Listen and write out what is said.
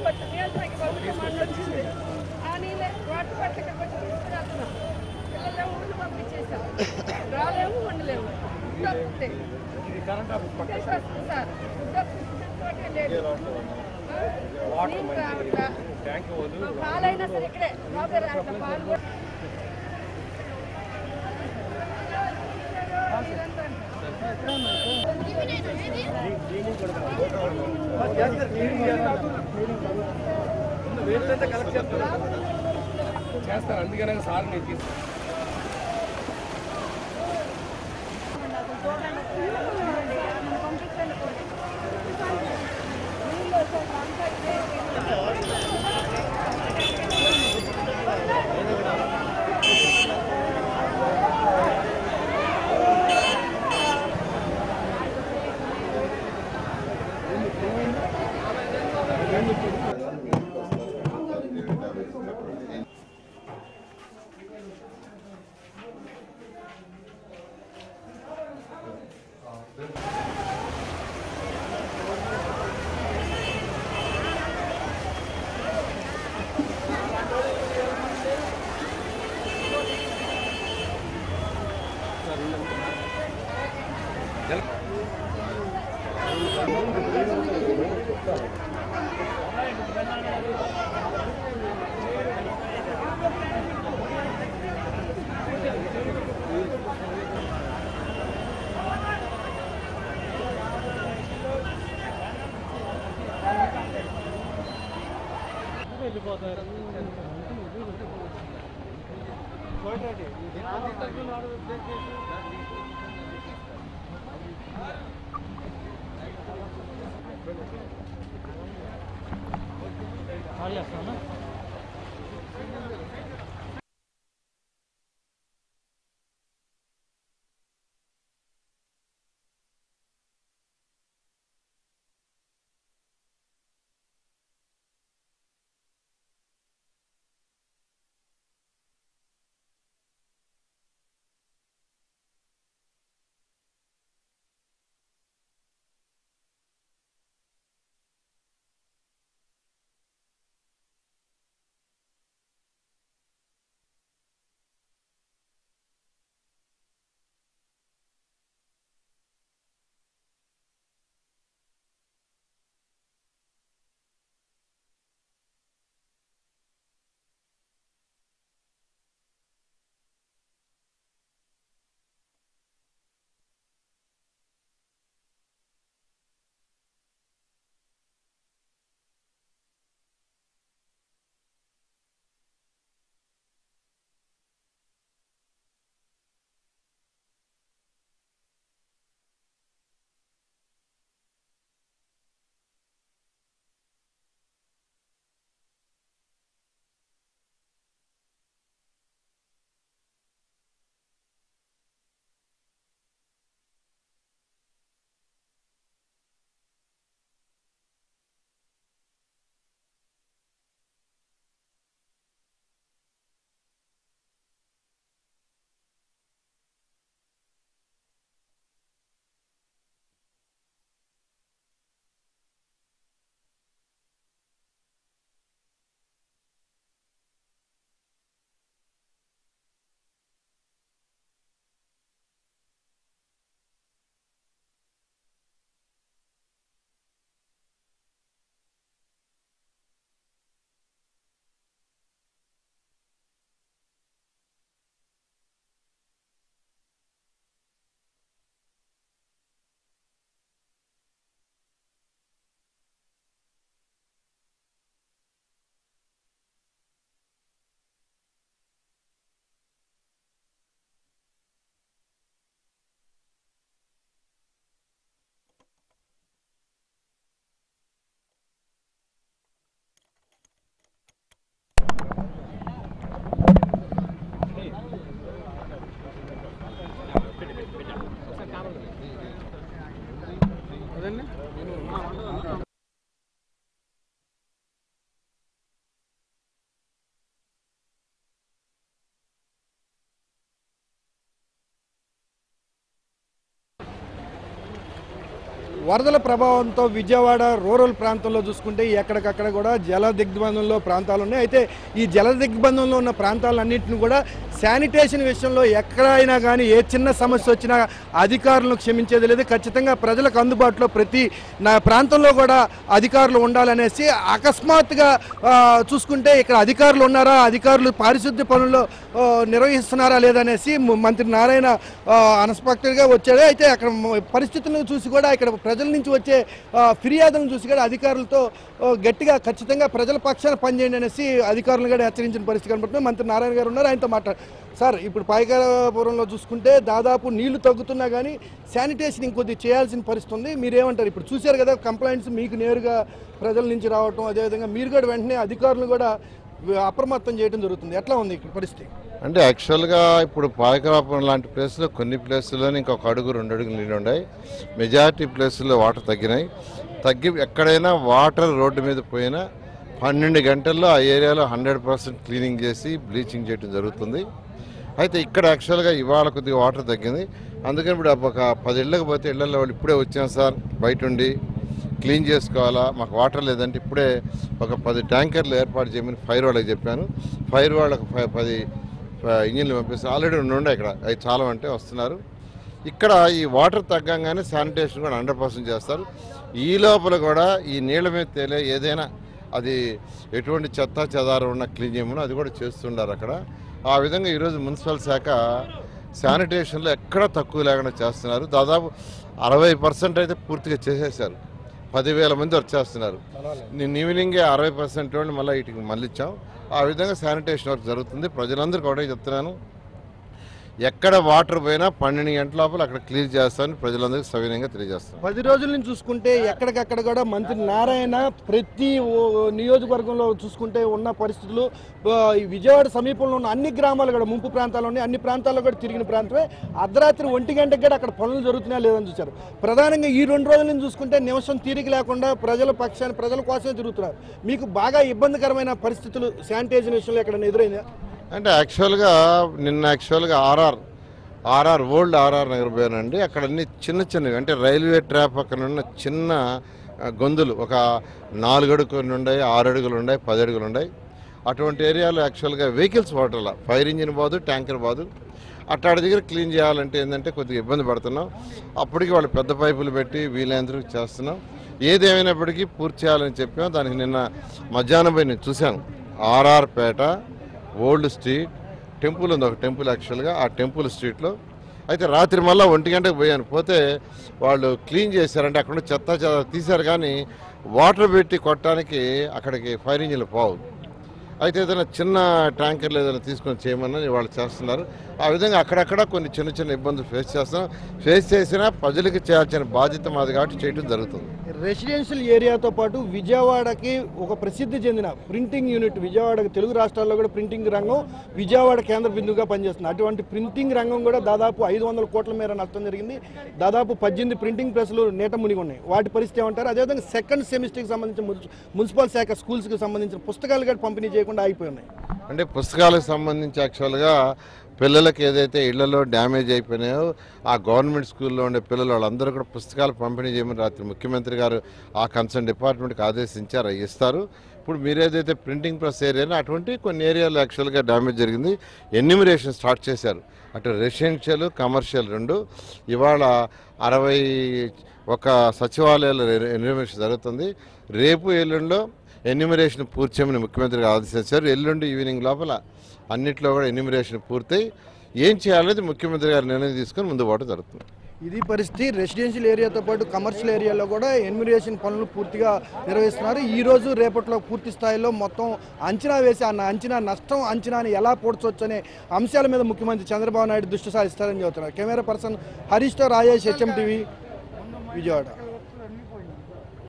వచ్చి నీళ్ళు తాగి పంపించమని వచ్చింది. ఆ నీళ్ళే వాటర్ పట్ల ఇక్కడికి వచ్చి తీసుకురాస్తున్నాం. పిల్లలు ఊళ్ళు పంపించేసాం. రాలేము, ఉండలేము. వస్తే సార్ లేదు రావట్లా. పాలైనా సరే ఇక్కడే బాబే రావట్లా. పాలు వేలంతా కలెక్ట్ చేస్తారు. అందుకనే సార్ నేను తీసుకు వరదల ప్రభావంతో విజయవాడ రూరల్ ప్రాంతంలో చూసుకుంటే ఎక్కడికక్కడ కూడా జల దిగ్బంధంలో ప్రాంతాలు ఉన్నాయి. అయితే ఈ జల దిగ్బంధంలో ఉన్న ప్రాంతాలన్నింటినీ కూడా శానిటేషన్ విషయంలో ఎక్కడైనా కానీ ఏ చిన్న సమస్య వచ్చినా అధికారులను క్షమించేది లేదు. ఖచ్చితంగా ప్రజలకు అందుబాటులో ప్రతి ప్రాంతంలో కూడా అధికారులు ఉండాలనేసి అకస్మాత్తుగా చూసుకుంటే ఇక్కడ అధికారులు ఉన్నారా, అధికారులు పారిశుద్ధ్య పనుల్లో నిర్వహిస్తున్నారా లేదనేసి మంత్రి నారాయణ అన్ఎక్స్పెక్టెడ్గా వచ్చాడు. అయితే అక్కడ పరిస్థితులను చూసి కూడా ఇక్కడ ప్రజల నుంచి వచ్చే ఫిర్యాదులను చూసి కూడా అధికారులతో గట్టిగా ఖచ్చితంగా ప్రజల పక్షాన పనిచేయండి అనేసి అధికారులు కూడా హెచ్చరించిన పరిస్థితి కనబడుతుంది. మంత్రి నారాయణ గారు ఉన్నారు, ఆయనతో సార్ ఇప్పుడు పాయకరాపురంలో చూసుకుంటే దాదాపు నీళ్లు తగ్గుతున్నా కానీ శానిటేషన్ ఇంకొద్ది చేయాల్సిన పరిస్థితి ఉంది. మీరేమంటారు? ఇప్పుడు చూశారు కదా కంప్లైంట్స్ మీకు నేరుగా ప్రజల నుంచి రావటం, అదేవిధంగా మీరు కూడా వెంటనే అధికారులు కూడా అప్రమత్తం చేయడం జరుగుతుంది. ఎట్లా ఉంది ఇక్కడ పరిస్థితి? అంటే యాక్చువల్గా ఇప్పుడు పాయకరాపురం లాంటి ప్లేస్లో కొన్ని ప్లేసుల్లోనే ఇంకొక అడుగు 2 అడుగులు నీళ్ళు ఉన్నాయి. మెజారిటీ ప్లేసుల్లో వాటర్ తగ్గినాయి. ఎక్కడైనా వాటర్ రోడ్డు మీద పోయినా 12 గంటల్లో ఆ ఏరియాలో 100% క్లీనింగ్ చేసి బ్లీచింగ్ చేయడం జరుగుతుంది. అయితే ఇక్కడ యాక్చువల్గా ఇవాళ కొద్దిగా వాటర్ తగ్గింది. అందుకని ఇప్పుడు ఒక 10 ఇళ్ళకి పోతే ఇళ్లలో వాళ్ళు ఇప్పుడే వచ్చాం సార్, బయట ఉండి క్లీన్ చేసుకోవాలా, మాకు వాటర్ లేదంటే ఇప్పుడే ఒక 10 ట్యాంకర్లు ఏర్పాటు చేయమని ఫైర్ వాళ్ళకి చెప్పాను. ఫైర్ వాళ్ళకు 10 ఇంజిన్లు పంపిస్తారు. ఆల్రెడీ ఉండే ఇక్కడ అవి చాలా అంటే వస్తున్నారు. ఇక్కడ ఈ వాటర్ తగ్గంగానే శానిటేషన్ కూడా 100% చేస్తారు. ఈ లోపల కూడా ఈ నీళ్ళ మీద తేలే ఏదైనా అది ఎటువంటి చెత్త చెదారం ఉన్న క్లీన్ చేయమని అది కూడా చేస్తుండారు అక్కడ. ఆ విధంగా ఈరోజు మున్సిపల్ శాఖ శానిటేషన్లో ఎక్కడా తక్కువ లేకుండా చేస్తున్నారు. దాదాపు 60% అయితే పూర్తిగా చేసేసారు. 10,000 మంది వచ్చేస్తున్నారు. నిన్న ఈవినింగే 60% వాళ్ళు మళ్ళీ వీటికి మళ్ళీ ఇచ్చాం. ఆ విధంగా శానిటేషన్ వర్క్ జరుగుతుంది. ప్రజలందరికీ ఒకటే చెప్తున్నాను, ఎక్కడ వాటర్ పోయినా 12 గంటల లోపల అక్కడ క్లియర్ చేస్తామని ప్రజలందరికీ సవినయంగా తెలియజేస్తాం. 10 రోజుల నుంచి చూసుకుంటే ఎక్కడికక్కడ కూడా మంత్రి నారాయణ ప్రతి నియోజకవర్గంలో చూసుకుంటే ఉన్న పరిస్థితులు విజయవాడ సమీపంలో ఉన్న అన్ని గ్రామాలు కూడా ముంపు ప్రాంతాలు ఉన్నాయి. అన్ని ప్రాంతాల్లో కూడా తిరిగిన ప్రాంతమే. అర్ధరాత్రి 1 గంటకి కూడా అక్కడ పనులు జరుగుతున్నాయా లేదని చూశారు. ప్రధానంగా ఈ 2 రోజుల నుంచి చూసుకుంటే నిమిషం తీరిక లేకుండా ప్రజల పక్షాన్ని ప్రజల కోసమే తిరుగుతున్నారు. మీకు బాగా ఇబ్బందికరమైన పరిస్థితులు శానిటైజేషన్ విషయంలో ఎక్కడ ఎదురైందా? అంటే యాక్చువల్గా ఆర్ఆర్ ఓల్డ్ ఆర్ఆర్ నగర్ పోయానండి. అక్కడ అన్ని చిన్నవి అంటే రైల్వే ట్రాక్ పక్కన ఉన్న చిన్న గొంతులు ఒక 4 అడుగులు ఉన్నాయి, 6 అడుగులు ఉన్నాయి, 10 అడుగులు ఉన్నాయి. అటువంటి ఏరియాలో యాక్చువల్గా వెహికల్స్ వాటర్లా ఫైర్ ఇంజిన్ బాదు, ట్యాంకర్ బాదు. అట్టాడి దగ్గర క్లీన్ చేయాలంటే ఏంటంటే కొద్దిగా ఇబ్బంది పడుతున్నాం. అప్పటికి వాళ్ళు పెద్ద పైపులు పెట్టి వీలైనందుకు చేస్తున్నాం. ఏదేమైనప్పటికీ పూర్తి చేయాలని చెప్పాం. దానికి నిన్న మధ్యాహ్నం పోయి నేను చూశాను. ఆర్ఆర్ పేట ఓల్డ్ స్ట్రీట్ టెంపుల్ ఉంది, ఒక టెంపుల్ యాక్చువల్గా ఆ టెంపుల్ స్ట్రీట్లో. అయితే రాత్రి మళ్ళీ 1 గంటకు పోయాను. పోతే వాళ్ళు క్లీన్ చేశారంటే అక్కడ చెత్త తీశారు, కానీ వాటర్ పెట్టి కొట్టడానికి అక్కడికి ఫైర్ ఇంజిన్లు పోవు. అయితే ఏదైనా చిన్న ట్యాంకర్లు ఏదైనా తీసుకొని చేయమని వాళ్ళు చేస్తున్నారు. ఆ విధంగా అక్కడక్కడ కొన్ని చిన్న ఇబ్బందులు ఫేస్ చేసినా ప్రజలకు చేయాల్సిన బాధ్యత మాది కాబట్టి చేయడం జరుగుతుంది. రెసిడెన్షియల్ ఏరియాతో పాటు విజయవాడకి ఒక ప్రసిద్ధి చెందిన ప్రింటింగ్ యూనిట్, విజయవాడకి తెలుగు రాష్ట్రాల్లో కూడా ప్రింటింగ్ రంగం విజయవాడ కేంద్ర బిందువుగా పనిచేస్తుంది. అటువంటి ప్రింటింగ్ రంగం కూడా దాదాపు 500 కోట్ల మేర నష్టం జరిగింది. దాదాపు 18 ప్రింటింగ్ ప్రెస్లు నీట మునిగి ఉన్నాయి. వాటి పరిస్థితి ఏమంటారు? అదేవిధంగా సెకండ్ సెమిస్టర్కి సంబంధించిన మున్సిపల్ శాఖ స్కూల్స్కి సంబంధించిన పుస్తకాలు కూడా పంపిణీ చేయకుండా అయిపోయి ఉన్నాయి. అంటే పుస్తకాలకు సంబంధించి యాక్చువల్గా పిల్లలకి ఏదైతే ఇళ్లలో డ్యామేజ్ అయిపోయినాయో ఆ గవర్నమెంట్ స్కూల్లో ఉండే పిల్లలు వాళ్ళందరూ కూడా పుస్తకాలు పంపిణీ చేయమని రాత్రి ముఖ్యమంత్రి గారు ఆ కన్సర్న్ డిపార్ట్మెంట్కి ఆదేశించారు, ఇస్తారు. ఇప్పుడు మీరు ఏదైతే ప్రింటింగ్ ప్రెస్ ఏరియాలో అటువంటి కొన్ని ఏరియాలో యాక్చువల్గా డ్యామేజ్ జరిగింది. ఎన్యూమరేషన్ స్టార్ట్ చేశారు, అటు రెసిడెన్షియల్ కమర్షియల్ రెండు. ఇవాళ 61 సచివాలయాల ఎన్యూమరేషన్ జరుగుతుంది. రేపు ఎల్లుండిలో ఎన్యూమరేషన్ పూర్తి చేయమని ముఖ్యమంత్రి గారు ఆదేశించారు. ఎల్లుండి ఈవినింగ్ లోపల అన్నింటిలో కూడా ఎన్యూమరేషన్ పూర్తయి ఏం చేయాలనేది ముఖ్యమంత్రి గారు నిర్ణయం తీసుకొని ముందు పోవడం జరుగుతుంది. ఇది పరిస్థితి. రెసిడెన్షియల్ ఏరియాతో పాటు కమర్షియల్ ఏరియాలో కూడా ఎన్యూమరేషన్ పనులు పూర్తిగా నిర్వహిస్తున్నారు. ఈ రోజు రేపట్లో పూర్తి స్థాయిలో మొత్తం అంచనా వేసి ఆ అంచనాని ఎలా పోడ్చవచ్చు అనే అంశాల మీద ముఖ్యమంత్రి చంద్రబాబు నాయుడు దృష్టి సారిస్తారని చెబుతున్నారు. కెమెరా పర్సన్ హరీష్తో రాజేష్, HM TV, విజయవాడ.